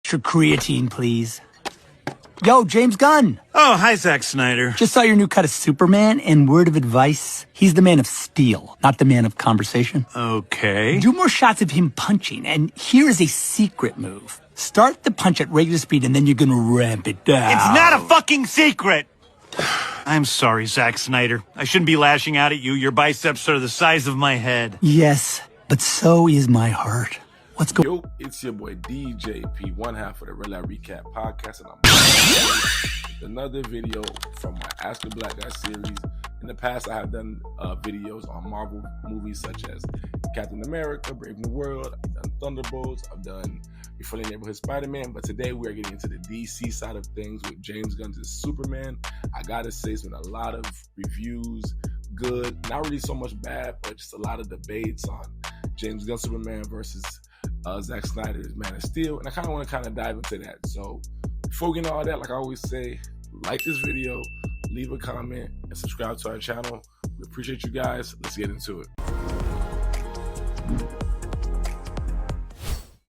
Extra creatine, please. Yo, James Gunn. Oh, hi, Zack Snyder. Just saw your new cut of Superman, and word of advice, he's the man of steel, not the man of conversation. Okay. Do more shots of him punching, and here is a secret move. Start the punch at regular speed, and then you're gonna ramp it down. It's not a fucking secret! I'm sorry, Zack Snyder. I shouldn't be lashing out at you. Your biceps are the size of my head. Yes, but so is my heart. Let's go. Yo, it's your boy DJP, one half of the Real Life Recap podcast, and I'm back with another video from my Ask the Black Guy series. In the past, I have done videos on Marvel movies such as Captain America, Brave New World, I've done Thunderbolts, I've done Your Friendly Neighborhood Spider-Man, but today we are getting into the DC side of things with James Gunn's Superman. I gotta say, it's been a lot of reviews, good, not really so much bad, but just a lot of debates on James Gunn Superman versus Zack Snyder's Man of Steel, and I kind of want to dive into that. So before we get into all that, like I always say, like this video, leave a comment, and subscribe to our channel. We appreciate you guys. Let's get into it.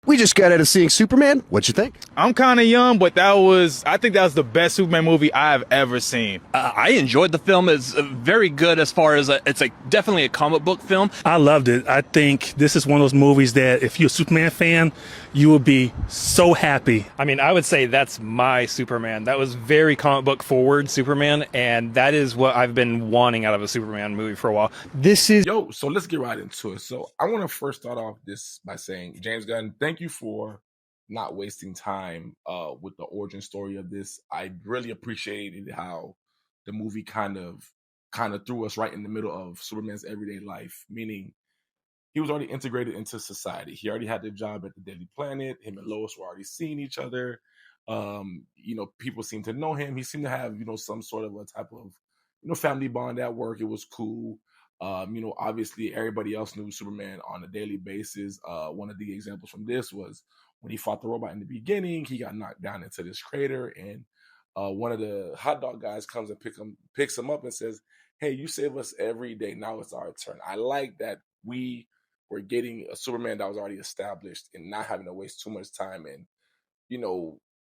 We just got out of seeing Superman. What'd you think? I'm kind of young, but I think that was the best Superman movie I've ever seen. I enjoyed the film. It's very good as far as it's definitely a comic book film. I loved it. I think this is one of those movies that if you're a Superman fan, you will be so happy. I mean, I would say that's my Superman. That was very comic book forward Superman, and that is what I've been wanting out of a Superman movie for a while. So let's get right into it. So I want to first start off this by saying, James Gunn, thank you for not wasting time with the origin story of this. I really appreciated how the movie kind of threw us right in the middle of Superman's everyday life, meaning he was already integrated into society. He already had the job at the Daily Planet. Him and Lois were already seeing each other. People seemed to know him. He seemed to have, some sort of a type of, family bond at work. It was cool. Obviously everybody else knew Superman on a daily basis. One of the examples from this was when he fought the robot in the beginning, he got knocked down into this crater, and one of the hot dog guys comes and picks him up and says, "Hey, you save us every day. Now it's our turn." I like that we were getting a Superman that was already established and not having to waste too much time and,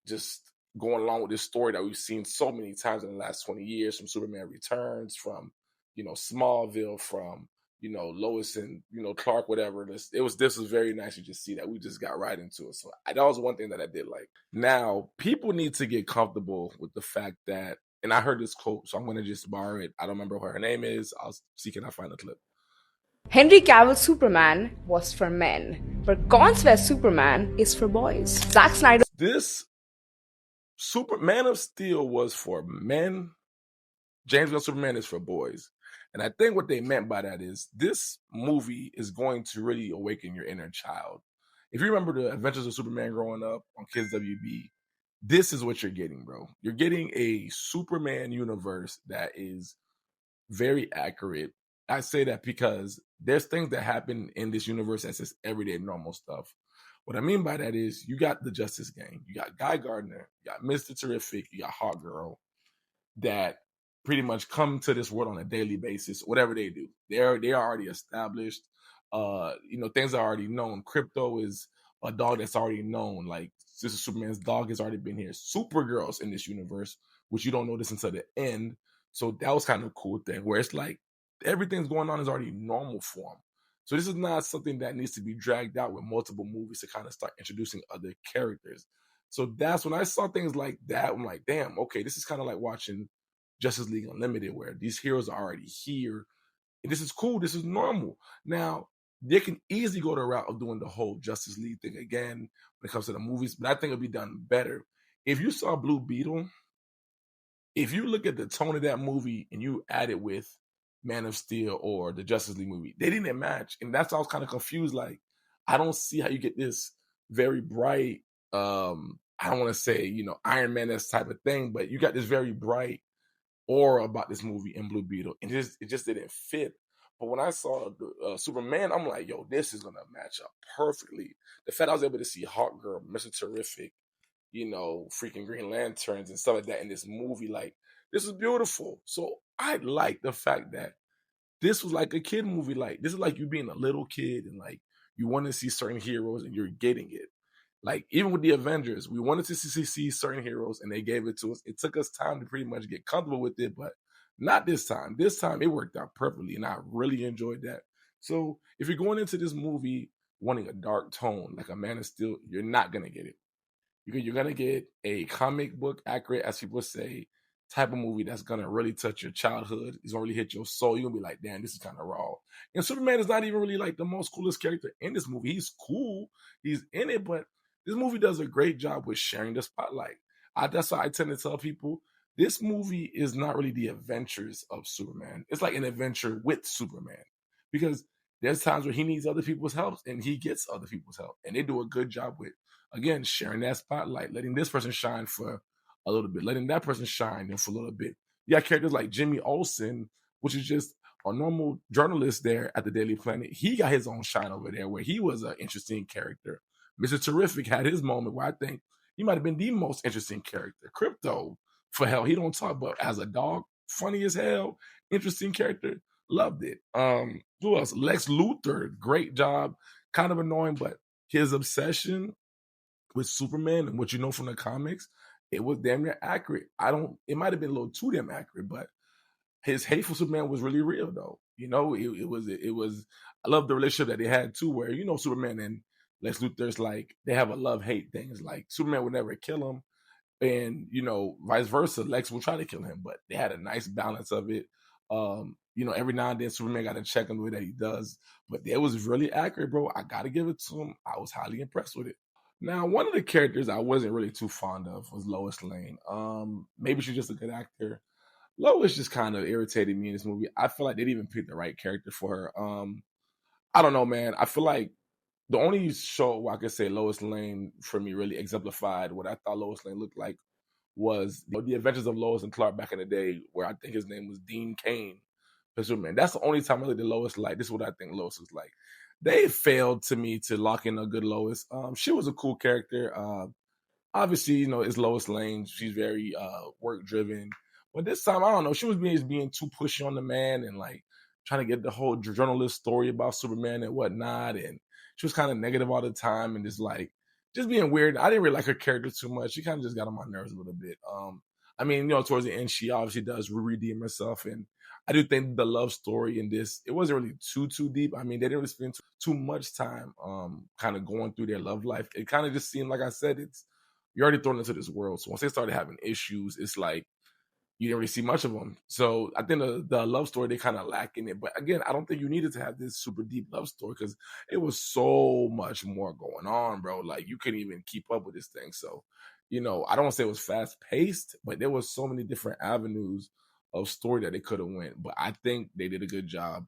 just going along with this story that we've seen so many times in the last 20 years, from Superman Returns, from Smallville, from Lois and Clark, whatever. This was very nice to just see that we just got right into it. So that was one thing that I did like. Now, people need to get comfortable with the fact that, and I heard this quote, so I'm going to just borrow it. I don't remember what her name is. I'll see, can I find the clip? Henry Cavill's Superman was for men, but Gon's Superman is for boys. Zack Snyder. This Man of Steel was for men. James Gunn Superman is for boys. And I think what they meant by that is this movie is going to really awaken your inner child. If you remember the Adventures of Superman growing up on Kids WB, this is what you're getting, bro. You're getting a Superman universe that is very accurate. I say that because there's things that happen in this universe that's just everyday normal stuff. What I mean by that is you got the Justice Gang, you got Guy Gardner, you got Mr. Terrific, you got Hawk Girl, that pretty much come to this world on a daily basis. Whatever they do, they are already established. Things are already known. Crypto is a dog that's already known. Like, this is Superman's dog, has already been here. Supergirl's in this universe, which you don't notice until the end. So that was kind of a cool thing, where it's like everything's going on is already normal for him. So this is not something that needs to be dragged out with multiple movies to kind of start introducing other characters. So that's when I saw things like that. I'm like, damn, okay, this is kind of like watching Justice League Unlimited, where these heroes are already here. And this is cool. This is normal. Now, they can easily go the route of doing the whole Justice League thing again when it comes to the movies, but I think it'll be done better. If you saw Blue Beetle, if you look at the tone of that movie and you add it with Man of Steel or the Justice League movie, they didn't match. And that's why I was kind of confused. Like, I don't see how you get this very bright, I don't want to say, Iron Man-esque type of thing, but you got this very bright aura about this movie in Blue Beetle, and it just didn't fit. But when I saw Superman, I'm like, yo, this is gonna match up perfectly. The fact I was able to see Hawk Girl, Mr. Terrific, freaking Green Lanterns and stuff like that in this movie, like, this is beautiful. So I like the fact that this was like a kid movie. Like, this is like you being a little kid and like you want to see certain heroes and you're getting it. Like, even with the Avengers, we wanted to see certain heroes, and they gave it to us. It took us time to pretty much get comfortable with it, but not this time. This time, it worked out perfectly, and I really enjoyed that. So, if you're going into this movie wanting a dark tone, like a Man of Steel, you're not going to get it. You're going to get a comic book accurate, as people say, type of movie that's going to really touch your childhood. It's going to really hit your soul. You're going to be like, damn, this is kind of raw. And Superman is not even really like the most coolest character in this movie. He's cool. He's in it, but this movie does a great job with sharing the spotlight. That's why I tend to tell people this movie is not really the adventures of Superman. It's like an adventure with Superman, because there's times where he needs other people's help and he gets other people's help. And they do a good job with, again, sharing that spotlight, letting this person shine for a little bit, letting that person shine for a little bit. You got characters like Jimmy Olsen, which is just a normal journalist there at the Daily Planet. He got his own shine over there where he was an interesting character. Mr. Terrific had his moment where I think he might have been the most interesting character. Crypto, for hell, he don't talk, but as a dog, funny as hell, interesting character. Loved it. Who else? Lex Luthor, great job. Kind of annoying, but his obsession with Superman and what you know from the comics, it was damn near accurate. It might have been a little too damn accurate, but his hate for Superman was really real though. You know, it was, I love the relationship that they had too, where, you know, Superman and Lex Luthor's like, they have a love-hate thing. It's like Superman would never kill him, and, you know, vice versa, Lex will try to kill him, but they had a nice balance of it. You know, every now and then Superman got to check on the way that he does, but it was really accurate, bro. I got to give it to him. I was highly impressed with it. Now, one of the characters I wasn't really too fond of was Lois Lane. Maybe she's just a good actor. Lois just kind of irritated me in this movie. I feel like they didn't even pick the right character for her. I don't know, man. I feel like the only show where I could say Lois Lane for me really exemplified what I thought Lois Lane looked like was, you know, The Adventures of Lois and Clark back in the day, where I think his name was Dean Cain. Man, that's the only time I looked at Lois like, this is what I think Lois was like. They failed to me to lock in a good Lois. She was a cool character. Obviously, you know, it's Lois Lane. She's very work driven. But this time, I don't know, she was being too pushy on the man and like trying to get the whole journalist story about Superman and whatnot. And she was kind of negative all the time and just being weird. I didn't really like her character too much. She kind of just got on my nerves a little bit. I mean, you know, towards the end, she obviously does redeem herself. And I do think the love story in this, it wasn't really too deep. I mean, they didn't really spend too much time kind of going through their love life. It kind of just seemed, like I said, you're already thrown into this world. So once they started having issues, it's like you didn't really see much of them. So I think the love story, they kind of lack in it. But again, I don't think you needed to have this super deep love story because it was so much more going on, bro. Like, you couldn't even keep up with this thing. So, you know, I don't want to say it was fast paced, but there was so many different avenues of story that they could have went. But I think they did a good job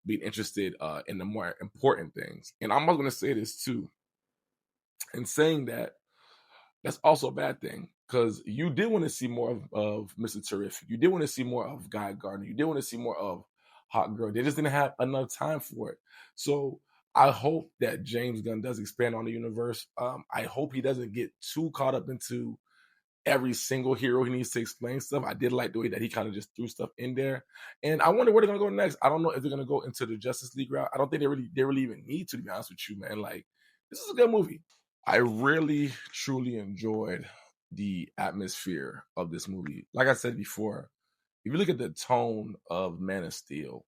being interested in the more important things. And I'm going to say this too. In saying that, that's also a bad thing, because you did want to see more of Mr. Terrific. You did want to see more of Guy Gardner. You did want to see more of Hot Girl. They just didn't have enough time for it. So I hope that James Gunn does expand on the universe. I hope he doesn't get too caught up into every single hero he needs to explain stuff. I did like the way that he kind of just threw stuff in there. And I wonder where they're going to go next. I don't know if they're going to go into the Justice League route. I don't think they really even need to be honest with you, man. Like, this is a good movie. I really, truly enjoyed the atmosphere of this movie. Like I said before, if you look at the tone of Man of Steel,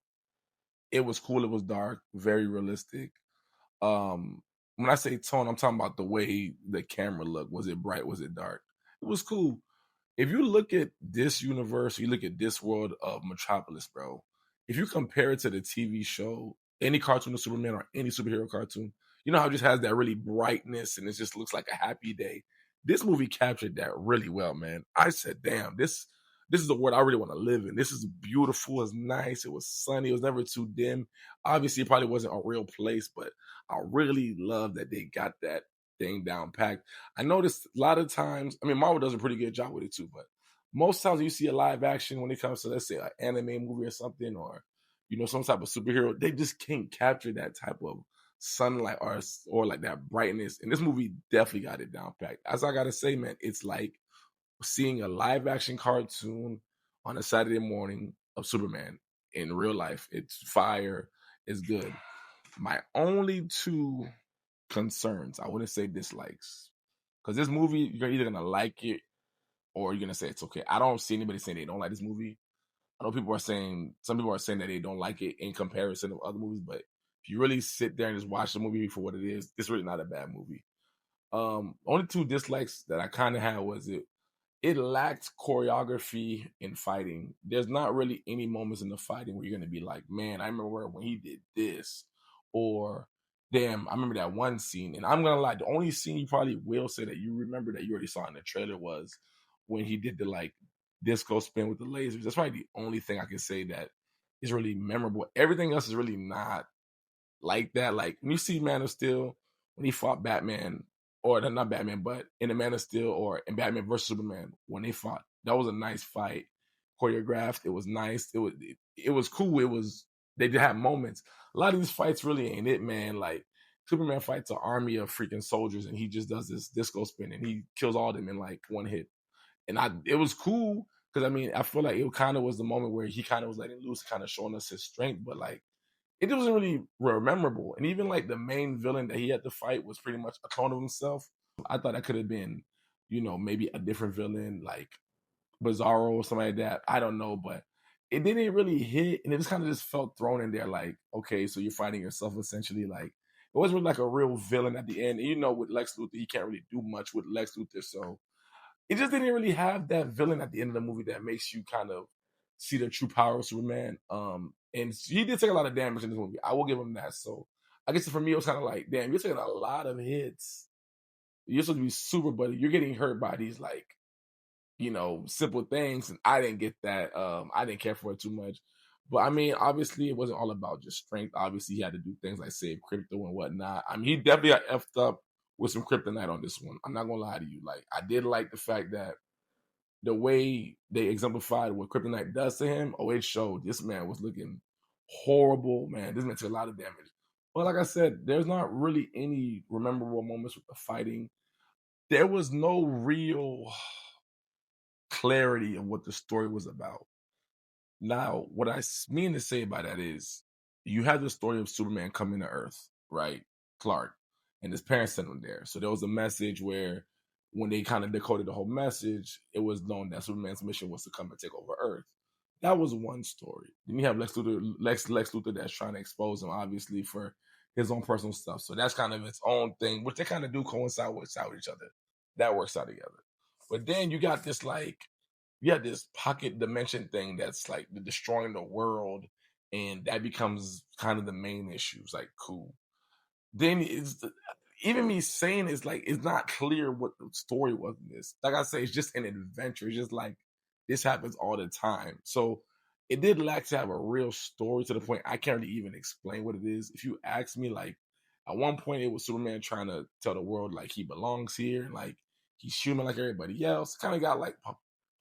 it was cool. It was dark, very realistic. When I say tone, I'm talking about the way the camera looked. Was it bright? Was it dark? It was cool. If you look at this universe, you look at this world of Metropolis, bro, if you compare it to the TV show, any cartoon of Superman or any superhero cartoon, you know how it just has that really brightness and it just looks like a happy day. This movie captured that really well, man. I said, damn, this is the world I really want to live in. This is beautiful. It's nice. It was sunny. It was never too dim. Obviously, it probably wasn't a real place, but I really love that they got that thing down packed. I noticed a lot of times, I mean, Marvel does a pretty good job with it too, but most times when you see a live action, when it comes to, let's say, an anime movie or something, or, you know, some type of superhero, they just can't capture that type of sunlight or like that brightness. And this movie definitely got it down packed. As I gotta say, man, it's like seeing a live action cartoon on a Saturday morning of Superman in real life. It's fire. It's good. My only two concerns. I wouldn't say dislikes. Because this movie, you're either gonna like it or you're gonna say it's okay. I don't see anybody saying they don't like this movie. I know some people are saying that they don't like it in comparison to other movies, but if you really sit there and just watch the movie for what it is, it's really not a bad movie. Only two dislikes that I kind of had was it lacked choreography in fighting. There's not really any moments in the fighting where you're going to be like, man, I remember when he did this, or damn, I remember that one scene. And I'm going to lie, the only scene you probably will say that you remember that you already saw in the trailer was when he did the like disco spin with the lasers. That's probably the only thing I can say that is really memorable. Everything else is really not like that. Like when you see Man of Steel, when he fought Batman, or not Batman, but in the Man of Steel or in Batman versus Superman, when they fought, that was a nice fight, choreographed. It was nice. It was cool. They did have moments. A lot of these fights really ain't it, man. Like Superman fights an army of freaking soldiers, and he just does this disco spin, and he kills all of them in like one hit. And it was cool because I mean, I feel like it kind of was the moment where he kind of was letting loose, kind of showing us his strength, but like it wasn't really memorable. And even like the main villain that he had to fight was pretty much a clone of himself. I thought that could have been, maybe a different villain like Bizarro or something like that. I don't know, but it didn't really hit, and it just kind of just felt thrown in there. Like, okay, so you're fighting yourself essentially. Like it wasn't really like a real villain at the end. And, with Lex Luthor, he can't really do much with Lex Luthor, so it just didn't really have that villain at the end of the movie that makes you kind of see the true power of Superman. And he did take a lot of damage in this movie. I will give him that. So I guess for me, it was kind of like, damn, you're taking a lot of hits. You're supposed to be super, buddy. You're getting hurt by these like, simple things. And I didn't get that. I didn't care for it too much. But I mean, obviously, it wasn't all about just strength. Obviously, he had to do things like save crypto and whatnot. I mean, he definitely got effed up with some kryptonite on this one. I'm not gonna lie to you. Like, I did like the fact that the way they exemplified what kryptonite does to him, it showed this man was looking horrible, man. This man took a lot of damage. But like I said, there's not really any memorable moments with the fighting. There was no real clarity of what the story was about. Now, what I mean to say by that is you have the story of Superman coming to Earth, right? Clark, and his parents sent him there. So there was a message where when they kind of decoded the whole message, it was known that Superman's mission was to come and take over Earth. That was one story. Then you have Lex Luthor that's trying to expose him, obviously, for his own personal stuff. So that's kind of its own thing, which they kind of do coincide with each other. That works out together. But then you got this this pocket dimension thing that's like destroying the world, and that becomes kind of the main issue. It's like, cool. Then even me saying it's not clear what the story was in this. Like I say, it's just an adventure. It's just like this happens all the time. So it did lack to have a real story to the point I can't really even explain what it is. If you ask me, like at one point it was Superman trying to tell the world like he belongs here, like he's human like everybody else. Kind of got like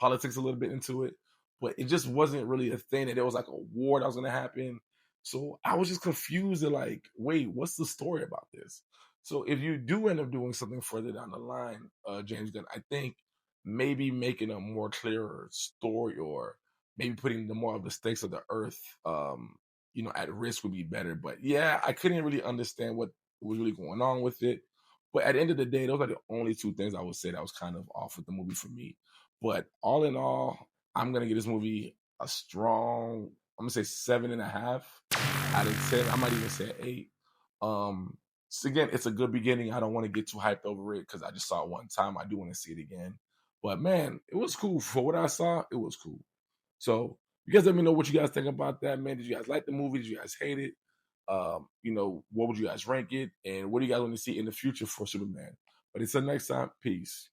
politics a little bit into it, but it just wasn't really a thing that there was like a war that was going to happen. So I was just confused and like, wait, what's the story about this? So if you do end up doing something further down the line, James Gunn, I think maybe making a more clearer story or maybe putting the more of the stakes of the Earth, at risk would be better. But yeah, I couldn't really understand what was really going on with it. But at the end of the day, those are the only two things I would say that was kind of off with the movie for me. But all in all, I'm gonna give this movie a strong, I'm gonna say 7.5 out of 10. I might even say 8. So again, it's a good beginning. I don't want to get too hyped over it because I just saw it one time. I do want to see it again. But man, it was cool. For what I saw, it was cool. So you guys let me know what you guys think about that, man. Did you guys like the movie? Did you guys hate it? What would you guys rank it? And what do you guys want to see in the future for Superman? But until next time, peace.